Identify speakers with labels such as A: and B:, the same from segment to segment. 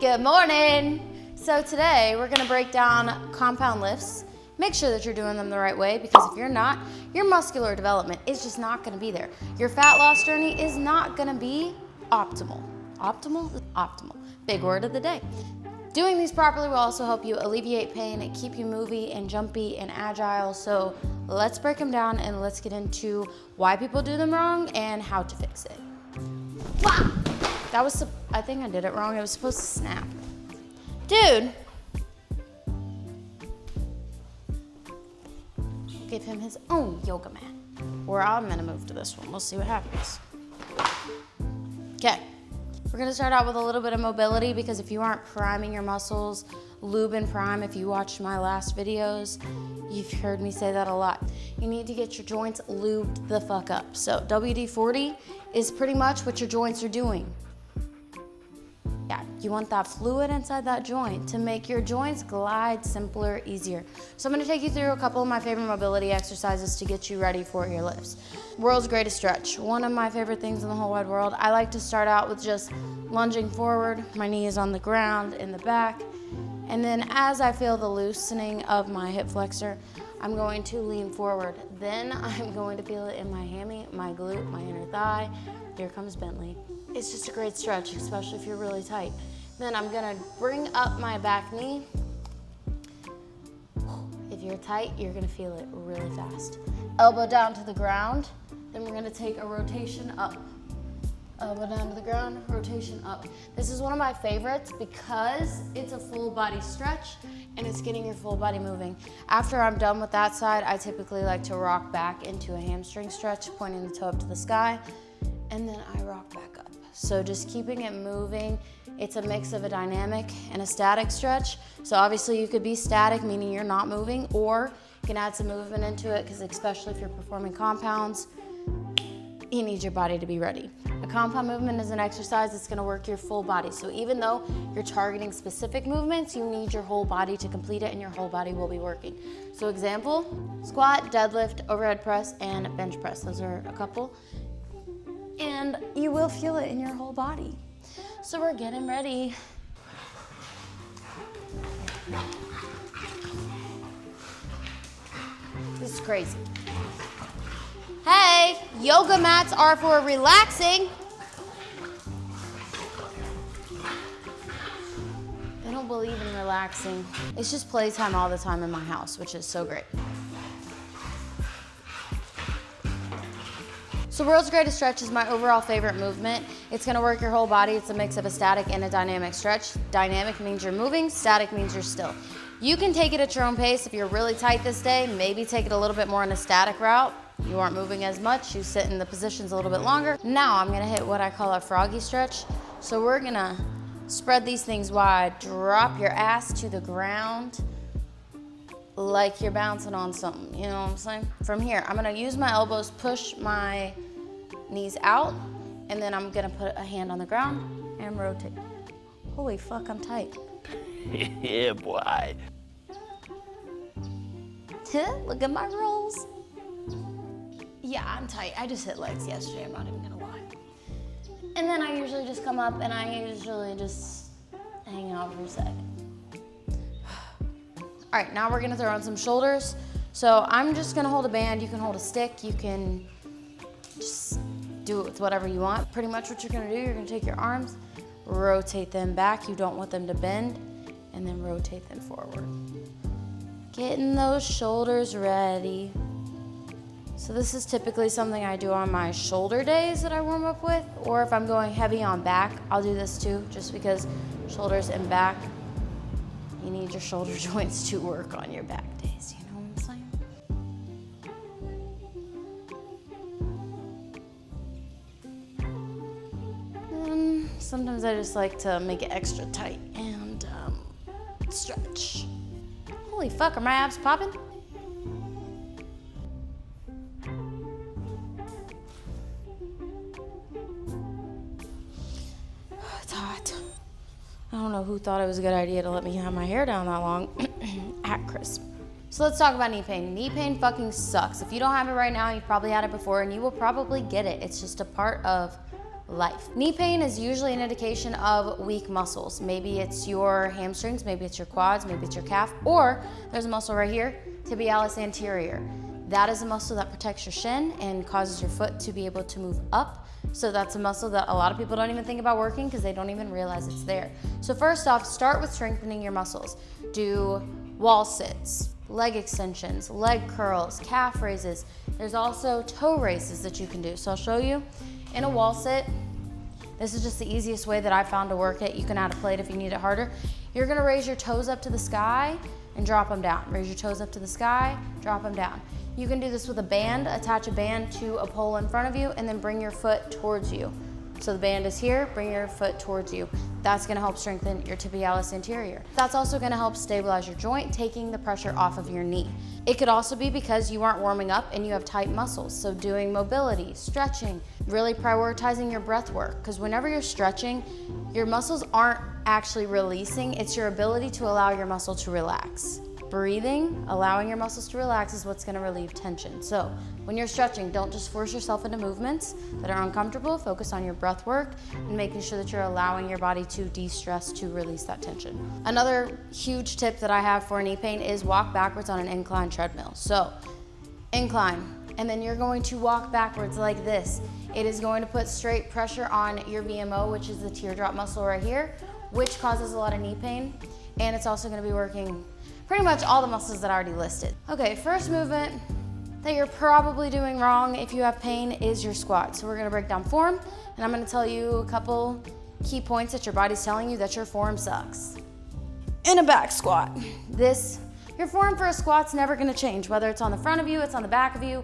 A: Good morning. So today we're gonna break down compound lifts. Make sure that you're doing them the right way, because if you're not, your muscular development is just not gonna be there. Your fat loss journey is not gonna be optimal. Optimal? Optimal. Big word of the day. Doing these properly will also help you alleviate pain and keep you movey and jumpy and agile. So let's break them down and let's get into why people do them wrong and how to fix it. Wow! That was, I think I did it wrong. It was supposed to snap. Dude. Give him his own yoga mat. Or I'm gonna move to this one. We'll see what happens. Okay. We're gonna start out with a little bit of mobility, because if you aren't priming your muscles, lube and prime, if you watched my last videos, you've heard me say that a lot. You need to get your joints lubed the fuck up. So WD-40 is pretty much what your joints are doing. Yeah, you want that fluid inside that joint to make your joints glide simpler, easier. So I'm gonna take you through a couple of my favorite mobility exercises to get you ready for your lifts. World's greatest stretch. One of my favorite things in the whole wide world. I like to start out with just lunging forward. My knee is on the ground in the back. And then as I feel the loosening of my hip flexor, I'm going to lean forward. Then I'm going to feel it in my hammy, my glute, my inner thigh. Here comes Bentley. It's just a great stretch, especially if you're really tight. Then I'm gonna bring up my back knee. If you're tight, you're gonna feel it really fast. Elbow down to the ground. Then we're gonna take a rotation up. Elbow down to the ground, rotation up. This is one of my favorites because it's a full body stretch and it's getting your full body moving. After I'm done with that side, I typically like to rock back into a hamstring stretch, pointing the toe up to the sky, and then I rock back up. So just keeping it moving. It's a mix of a dynamic and a static stretch. So obviously you could be static, meaning you're not moving, or you can add some movement into it, because especially if you're performing compounds, you need your body to be ready. A compound movement is an exercise that's gonna work your full body. So even though you're targeting specific movements, you need your whole body to complete it, and your whole body will be working. So example, squat, deadlift, overhead press, and bench press. Those are a couple. And you will feel it in your whole body. So we're getting ready. This is crazy. Hey, yoga mats are for relaxing. They don't believe in relaxing. It's just playtime all the time in my house, which is so great. So world's greatest stretch is my overall favorite movement. It's gonna work your whole body. It's a mix of a static and a dynamic stretch. Dynamic means you're moving, static means you're still. You can take it at your own pace. If you're really tight this day, maybe take it a little bit more in a static route. You aren't moving as much, you sit in the positions a little bit longer. Now I'm gonna hit what I call a froggy stretch. So we're gonna spread these things wide, drop your ass to the ground like you're bouncing on something, you know what I'm saying? From here, I'm gonna use my elbows, push my knees out, and then I'm gonna put a hand on the ground and rotate. Holy fuck, I'm tight.
B: Yeah, boy.
A: Look at my rolls. Yeah, I'm tight. I just hit legs yesterday, I'm not even gonna lie. And then I usually just come up and I usually just hang out for a sec. All right, now we're gonna throw on some shoulders. So I'm just gonna hold a band. You can hold a stick. You can just do it with whatever you want. Pretty much what you're gonna do, you're gonna take your arms, rotate them back. You don't want them to bend, and then rotate them forward. Getting those shoulders ready. So this is typically something I do on my shoulder days that I warm up with, or if I'm going heavy on back, I'll do this too, just because shoulders and back, you need your shoulder joints to work on your back days, you know what I'm saying? Sometimes I just like to make it extra tight and stretch. Holy fuck, are my abs popping? It's hot. I don't know who thought it was a good idea to let me have my hair down that long. At crisp. So let's talk about knee pain. Knee pain fucking sucks. If you don't have it right now, you've probably had it before, and you will probably get it. It's just a part of life. Knee pain is usually an indication of weak muscles. Maybe it's your hamstrings, maybe it's your quads, maybe it's your calf, or there's a muscle right here, tibialis anterior. That is a muscle that protects your shin and causes your foot to be able to move up. So that's a muscle that a lot of people don't even think about working because they don't even realize it's there. So first off, start with strengthening your muscles. Do wall sits, leg extensions, leg curls, calf raises. There's also toe raises that you can do. So I'll show you in a wall sit. This is just the easiest way that I found to work it. You can add a plate if you need it harder. You're gonna raise your toes up to the sky and drop them down. Raise your toes up to the sky, drop them down. You can do this with a band, attach a band to a pole in front of you and then bring your foot towards you. So the band is here, bring your foot towards you. That's gonna help strengthen your tibialis anterior. That's also gonna help stabilize your joint, taking the pressure off of your knee. It could also be because you aren't warming up and you have tight muscles. So doing mobility, stretching, really prioritizing your breath work. Because whenever you're stretching, your muscles aren't actually releasing, it's your ability to allow your muscle to relax. Breathing, allowing your muscles to relax is what's gonna relieve tension. So when you're stretching, don't just force yourself into movements that are uncomfortable. Focus on your breath work and making sure that you're allowing your body to de-stress to release that tension. Another huge tip that I have for knee pain is walk backwards on an incline treadmill. So incline, and then you're going to walk backwards like this. It is going to put straight pressure on your VMO, which is the teardrop muscle right here, which causes a lot of knee pain. And it's also gonna be working pretty much all the muscles that I already listed. Okay, first movement that you're probably doing wrong if you have pain is your squat. So we're gonna break down form, and I'm gonna tell you a couple key points that your body's telling you that your form sucks. In a back squat, your form for a squat's never gonna change, whether it's on the front of you, it's on the back of you,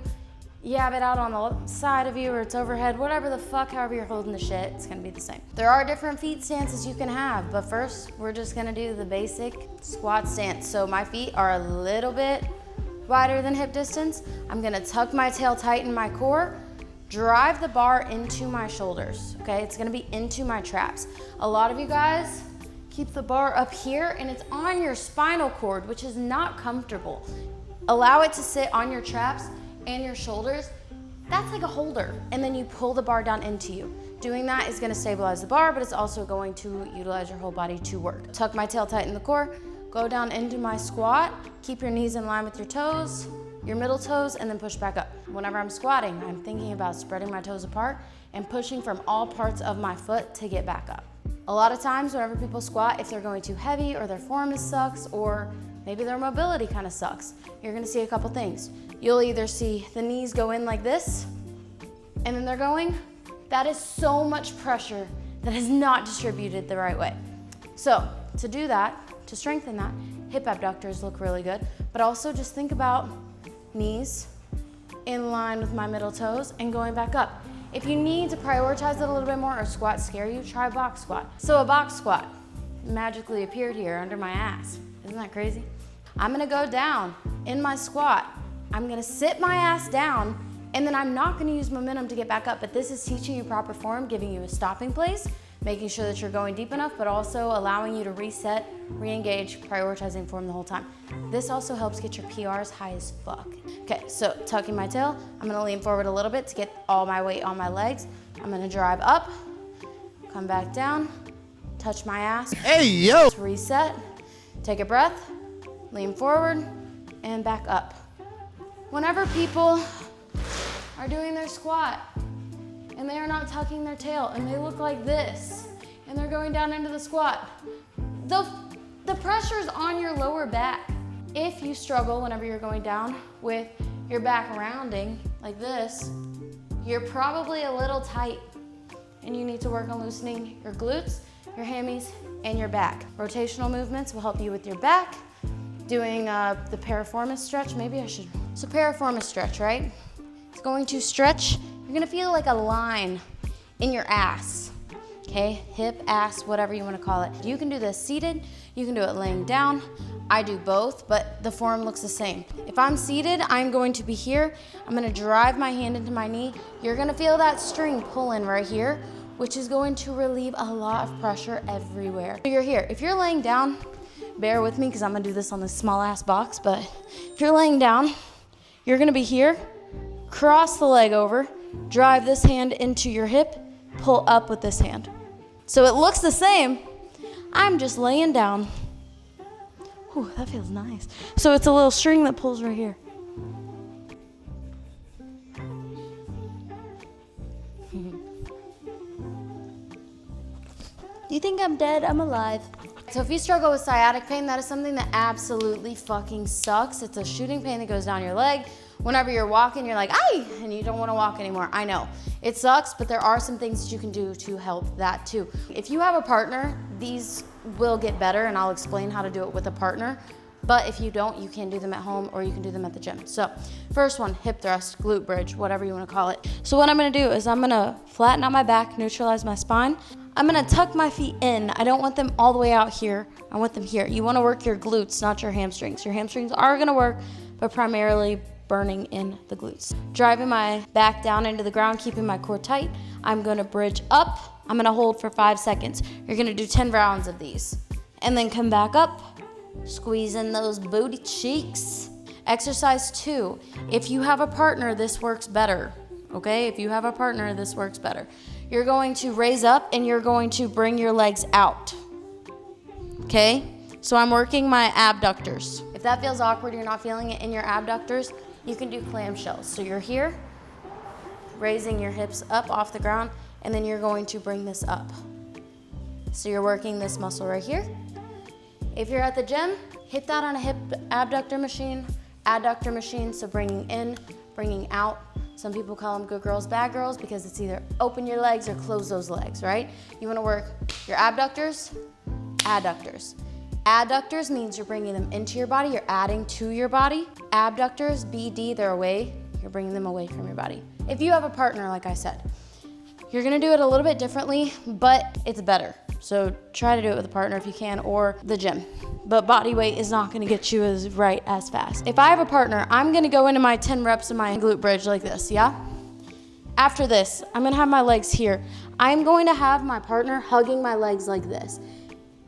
A: you have it out on the side of you, or it's overhead, whatever the fuck, however you're holding the shit, it's gonna be the same. There are different feet stances you can have, but first, we're just gonna do the basic squat stance. So my feet are a little bit wider than hip distance. I'm gonna tuck my tail tight in my core, drive the bar into my shoulders, okay? It's gonna be into my traps. A lot of you guys keep the bar up here and it's on your spinal cord, which is not comfortable. Allow it to sit on your traps and your shoulders. That's like a holder, and then you pull the bar down into you. Doing that is gonna stabilize the bar, but it's also going to utilize your whole body to work. Tuck my tail tight in the core, go down into my squat, keep your knees in line with your toes, your middle toes, and then push back up. Whenever I'm squatting, I'm thinking about spreading my toes apart and pushing from all parts of my foot to get back up. A lot of times, whenever people squat, if they're going too heavy or their form sucks, or maybe their mobility kind of sucks, you're gonna see a couple things. You'll either see the knees go in like this, and then they're going. That is so much pressure that is not distributed the right way. So to do that, to strengthen that, hip abductors look really good, but also just think about knees in line with my middle toes and going back up. If you need to prioritize it a little bit more or squats scare you, try a box squat. So a box squat magically appeared here under my ass. Isn't that crazy? I'm gonna go down in my squat. I'm gonna sit my ass down, and then I'm not gonna use momentum to get back up, but this is teaching you proper form, giving you a stopping place, making sure that you're going deep enough, but also allowing you to reset, re-engage, prioritizing form the whole time. This also helps get your PRs high as fuck. Okay, so tucking my tail, I'm gonna lean forward a little bit to get all my weight on my legs. I'm gonna drive up, come back down, touch my ass.
B: Hey, yo!
A: Reset, take a breath, lean forward, and back up. Whenever people are doing their squat and they are not tucking their tail and they look like this and they're going down into the squat, the pressure's on your lower back. If you struggle whenever you're going down with your back rounding like this, you're probably a little tight and you need to work on loosening your glutes, your hammies, and your back. Rotational movements will help you with your back. Doing the piriformis stretch, maybe I should. So piriformis stretch, right? It's going to stretch, you're gonna feel like a line in your ass, okay? Hip, ass, whatever you wanna call it. You can do this seated, you can do it laying down. I do both, but the form looks the same. If I'm seated, I'm going to be here. I'm gonna drive my hand into my knee. You're gonna feel that string pulling right here, which is going to relieve a lot of pressure everywhere. So you're here. If you're laying down, bear with me because I'm gonna do this on this small ass box, but if you're laying down, you're gonna be here, cross the leg over, drive this hand into your hip, pull up with this hand. So it looks the same. I'm just laying down. Ooh, that feels nice. So it's a little string that pulls right here. Do you think I'm dead? I'm alive. So if you struggle with sciatic pain, that is something that absolutely fucking sucks. It's a shooting pain that goes down your leg. Whenever you're walking, you're like, "Ay!" and you don't want to walk anymore. I know. It sucks, but there are some things that you can do to help that too. If you have a partner, these will get better, and I'll explain how to do it with a partner. But if you don't, you can do them at home or you can do them at the gym. So first one, hip thrust, glute bridge, whatever you want to call it. So what I'm going to do is I'm going to flatten out my back, neutralize my spine. I'm going to tuck my feet in. I don't want them all the way out here. I want them here. You want to work your glutes, not your hamstrings. Your hamstrings are going to work, but primarily burning in the glutes. Driving my back down into the ground, keeping my core tight. I'm going to bridge up. I'm going to hold for 5 seconds. You're going to do 10 rounds of these. And then come back up. Squeeze in those booty cheeks. Exercise 2. If you have a partner, this works better. Okay? If you have a partner, this works better. You're going to raise up and you're going to bring your legs out. Okay? So I'm working my abductors. If that feels awkward, you're not feeling it in your abductors, you can do clamshells. So you're here, raising your hips up off the ground, and then you're going to bring this up. So you're working this muscle right here. If you're at the gym, hit that on a hip abductor machine, adductor machine, so bringing in, bringing out. Some people call them good girls, bad girls, because it's either open your legs or close those legs, right? You wanna work your abductors, adductors. Adductors means you're bringing them into your body, you're adding to your body. Abductors, BD, they're away, you're bringing them away from your body. If you have a partner, like I said, you're gonna do it a little bit differently, but it's better. So try to do it with a partner if you can, or the gym. But body weight is not gonna get you as right as fast. If I have a partner, I'm gonna go into my 10 reps of my glute bridge like this, yeah? After this, I'm gonna have my legs here. I'm going to have my partner hugging my legs like this.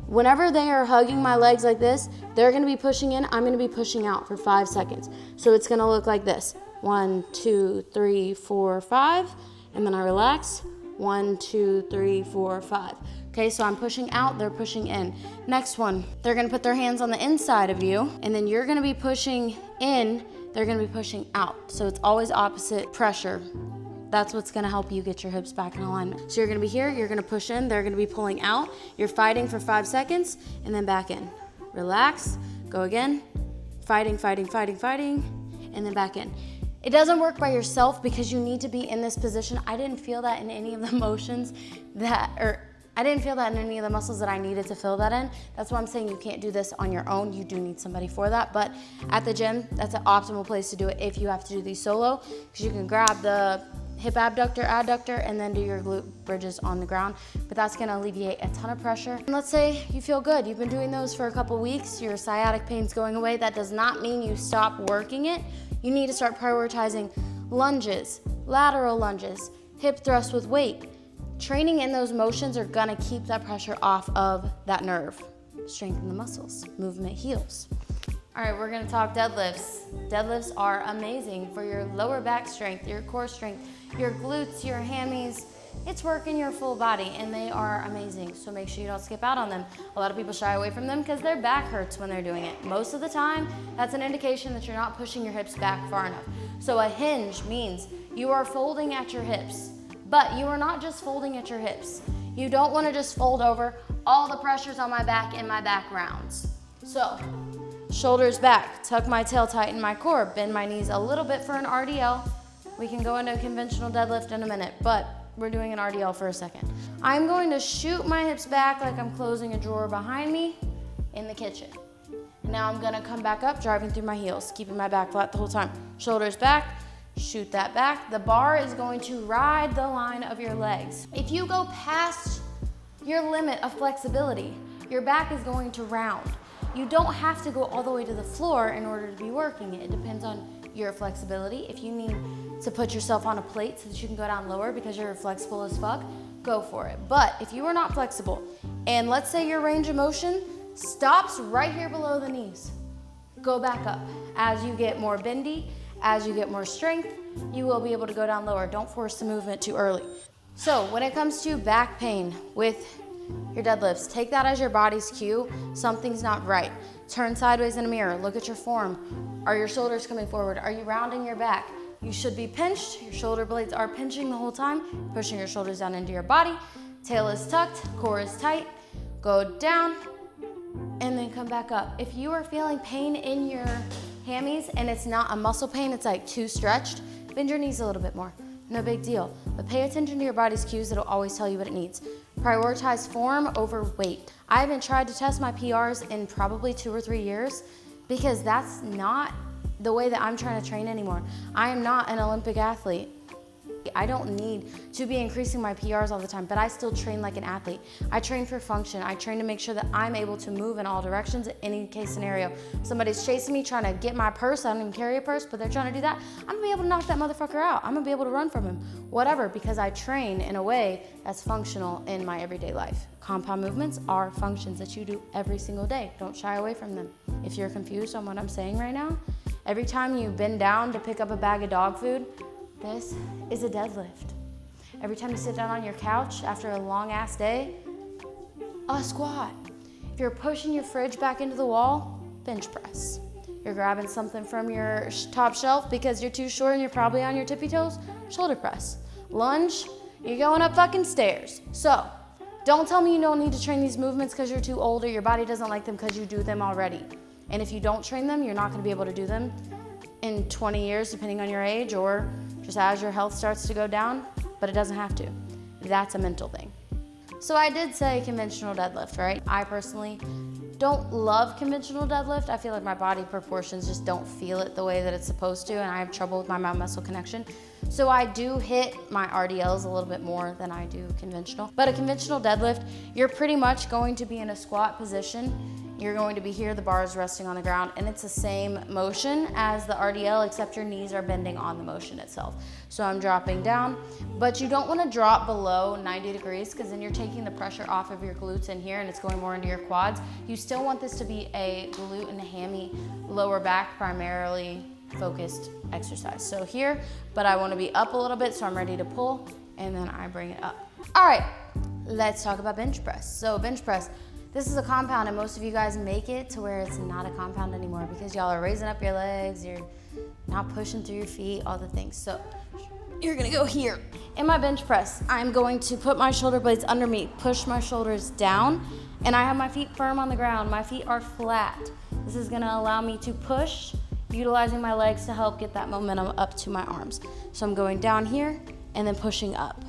A: Whenever they are hugging my legs like this, they're gonna be pushing in, I'm gonna be pushing out for 5 seconds. So it's gonna look like this. 1, 2, 3, 4, 5, and then I relax. 1, 2, 3, 4, 5. Okay, so I'm pushing out, they're pushing in. Next one, they're gonna put their hands on the inside of you, and then you're gonna be pushing in, they're gonna be pushing out. So it's always opposite pressure. That's what's gonna help you get your hips back in alignment. So you're gonna be here, you're gonna push in, they're gonna be pulling out. You're fighting for 5 seconds, and then back in. Relax, go again. Fighting, fighting, fighting, fighting, and then back in. It doesn't work by yourself because you need to be in this position. I didn't feel that in any of the motions I didn't feel that in any of the muscles that I needed to feel that in. That's why I'm saying you can't do this on your own. You do need somebody for that. But at the gym, that's an optimal place to do it if you have to do these solo, because you can grab the hip abductor, adductor, and then do your glute bridges on the ground. But that's gonna alleviate a ton of pressure. And let's say you feel good. You've been doing those for a couple weeks. Your sciatic pain's going away. That does not mean you stop working it. You need to start prioritizing lunges, lateral lunges, hip thrust with weight. Training in those motions are gonna keep that pressure off of that nerve. Strengthen the muscles, movement heals. All right, we're gonna talk deadlifts. Deadlifts are amazing for your lower back strength, your core strength, your glutes, your hammies. It's working your full body and they are amazing. So make sure you don't skip out on them. A lot of people shy away from them because their back hurts when they're doing it. Most of the time, that's an indication that you're not pushing your hips back far enough. So a hinge means you are folding at your hips. But you are not just folding at your hips. You don't want to just fold over. All the pressure's on my back and my back rounds. So, shoulders back, tuck my tail, tighten my core, bend my knees a little bit for an RDL. We can go into a conventional deadlift in a minute, but we're doing an RDL for a second. I'm going to shoot my hips back like I'm closing a drawer behind me in the kitchen. And now I'm gonna come back up, driving through my heels, keeping my back flat the whole time. Shoulders back. Shoot that back. The bar is going to ride the line of your legs. If you go past your limit of flexibility, your back is going to round. You don't have to go all the way to the floor in order to be working it. It depends on your flexibility. If you need to put yourself on a plate so that you can go down lower because you're flexible as fuck, go for it. But if you are not flexible, and let's say your range of motion stops right here below the knees, go back up. As you get more bendy, as you get more strength, you will be able to go down lower. Don't force the movement too early. So when it comes to back pain with your deadlifts, take that as your body's cue. Something's not right. Turn sideways in a mirror, look at your form. Are your shoulders coming forward? Are you rounding your back? You should be pinched. Your shoulder blades are pinching the whole time, pushing your shoulders down into your body. Tail is tucked, core is tight. Go down and then come back up. If you are feeling pain in your hammies and it's not a muscle pain, it's like too stretched, bend your knees a little bit more. No big deal. But pay attention to your body's cues. It'll always tell you what it needs. Prioritize form over weight. I haven't tried to test my PRs in probably 2 or 3 years because that's not the way that I'm trying to train anymore. I am not an Olympic athlete. I don't need to be increasing my PRs all the time, but I still train like an athlete. I train for function. I train to make sure that I'm able to move in all directions in any case scenario. Somebody's chasing me, trying to get my purse. I don't even carry a purse, but they're trying to do that. I'm gonna be able to knock that motherfucker out. I'm gonna be able to run from him, whatever, because I train in a way that's functional in my everyday life. Compound movements are functions that you do every single day. Don't shy away from them. If you're confused on what I'm saying right now, every time you bend down to pick up a bag of dog food, this is a deadlift. Every time you sit down on your couch after a long ass day, a squat. If you're pushing your fridge back into the wall, bench press. You're grabbing something from your top shelf because you're too short and you're probably on your tippy toes, shoulder press. Lunge, you're going up fucking stairs. So, don't tell me you don't need to train these movements because you're too old or your body doesn't like them because you do them already. And if you don't train them, you're not gonna be able to do them in 20 years, depending on your age, or just as your health starts to go down, but it doesn't have to. That's a mental thing. So I did say conventional deadlift, right? I personally don't love conventional deadlift. I feel like my body proportions just don't feel it the way that it's supposed to, and I have trouble with my mind-muscle connection. So I do hit my RDLs a little bit more than I do conventional. But a conventional deadlift, you're pretty much going to be in a squat position. You're going to be here, the bar is resting on the ground, and it's the same motion as the RDL, except your knees are bending on the motion itself. So I'm dropping down, but you don't want to drop below 90 degrees because then you're taking the pressure off of your glutes in here and it's going more into your quads. You still want this to be a glute and a hammy, lower back primarily focused exercise. So here, but I want to be up a little bit, so I'm ready to pull, and then I bring it up. All right, let's talk about bench press. So bench press, this is a compound, and most of you guys make it to where it's not a compound anymore because y'all are raising up your legs, you're not pushing through your feet, all the things. So you're gonna go here. In my bench press, I'm going to put my shoulder blades under me, push my shoulders down, and I have my feet firm on the ground. My feet are flat. This is gonna allow me to push, utilizing my legs to help get that momentum up to my arms. So I'm going down here and then pushing up.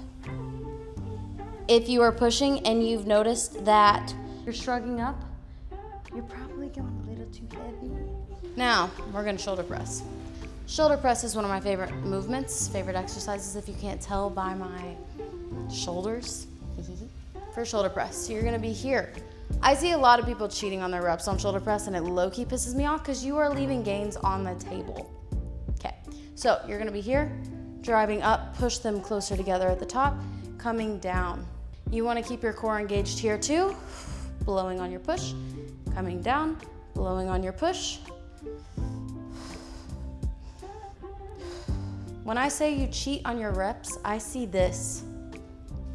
A: If you are pushing and you've noticed that you're shrugging up, you're probably going a little too heavy. Now, we're gonna shoulder press. Shoulder press is one of my favorite movements, favorite exercises if you can't tell by my shoulders. For shoulder press, you're gonna be here. I see a lot of people cheating on their reps on shoulder press and it low-key pisses me off because you are leaving gains on the table. Okay, so you're gonna be here, driving up, push them closer together at the top, coming down. You wanna keep your core engaged here too. Blowing on your push, coming down, blowing on your push. When I say you cheat on your reps, I see this.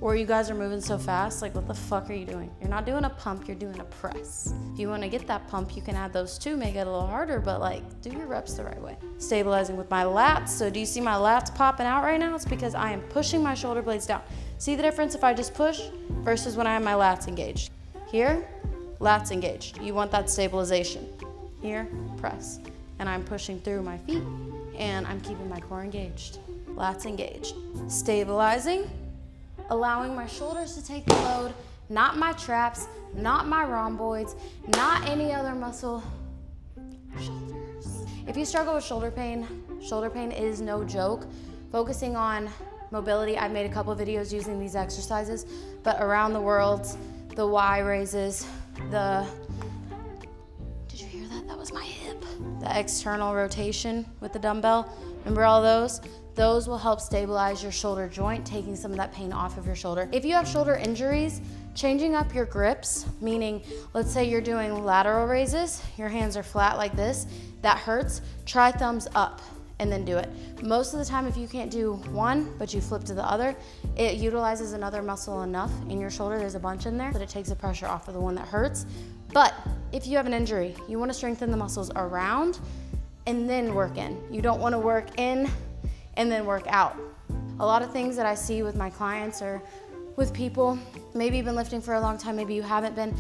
A: Or you guys are moving so fast, like what the fuck are you doing? You're not doing a pump, you're doing a press. If you wanna get that pump, you can add those too, make it a little harder, but like, do your reps the right way. Stabilizing with my lats, so do you see my lats popping out right now? It's because I am pushing my shoulder blades down. See the difference if I just push versus when I have my lats engaged? Here, lats engaged. You want that stabilization. Here, press. And I'm pushing through my feet and I'm keeping my core engaged. Lats engaged. Stabilizing, allowing my shoulders to take the load, not my traps, not my rhomboids, not any other muscle. Shoulders. If you struggle with shoulder pain is no joke. Focusing on mobility, I've made a couple of videos using these exercises, but around the world, the Y raises, did you hear that? That was my hip. The external rotation with the dumbbell. Remember all those? Those will help stabilize your shoulder joint, taking some of that pain off of your shoulder. If you have shoulder injuries, changing up your grips, meaning let's say you're doing lateral raises, your hands are flat like this, that hurts, try thumbs up and then do it. Most of the time, if you can't do one, but you flip to the other, it utilizes another muscle enough in your shoulder, there's a bunch in there, that it takes the pressure off of the one that hurts. But if you have an injury, you wanna strengthen the muscles around and then work in. You don't wanna work in and then work out. A lot of things that I see with my clients or with people, maybe you've been lifting for a long time, maybe you haven't been,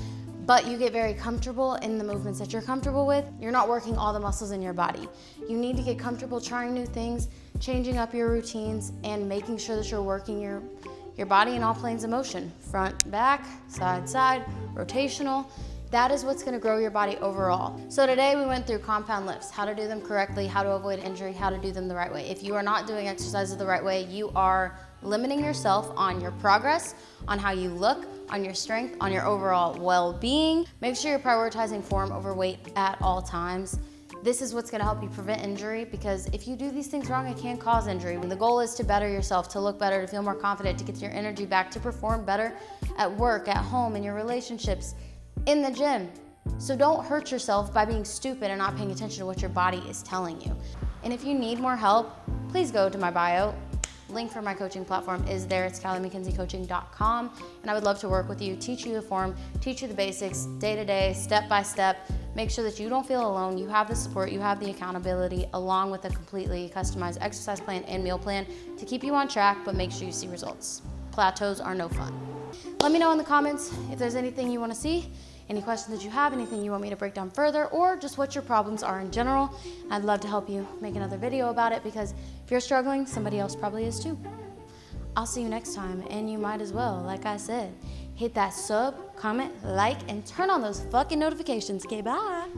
A: but you get very comfortable in the movements that you're comfortable with. You're not working all the muscles in your body. You need to get comfortable trying new things, changing up your routines, and making sure that you're working your body in all planes of motion. Front, back, side, side, rotational. That is what's gonna grow your body overall. So today we went through compound lifts, how to do them correctly, how to avoid injury, how to do them the right way. If you are not doing exercises the right way, you are limiting yourself on your progress, on how you look, on your strength, on your overall well-being. Make sure you're prioritizing form over weight at all times. This is what's gonna help you prevent injury, because if you do these things wrong, it can cause injury. And the goal is to better yourself, to look better, to feel more confident, to get your energy back, to perform better at work, at home, in your relationships, in the gym. So don't hurt yourself by being stupid and not paying attention to what your body is telling you. And if you need more help, please go to my bio. Link for my coaching platform is there. It's CaleighMackenzieCoaching.com. And I would love to work with you, teach you the form, teach you the basics, day to day, step by step. Make sure that you don't feel alone. You have the support, you have the accountability, along with a completely customized exercise plan and meal plan to keep you on track, but make sure you see results. Plateaus are no fun. Let me know in the comments if there's anything you want to see, any questions that you have, anything you want me to break down further, or just what your problems are in general. I'd love to help you make another video about it, because if you're struggling, somebody else probably is too. I'll see you next time, and you might as well, like I said, hit that sub, comment, like, and turn on those fucking notifications. Okay, bye.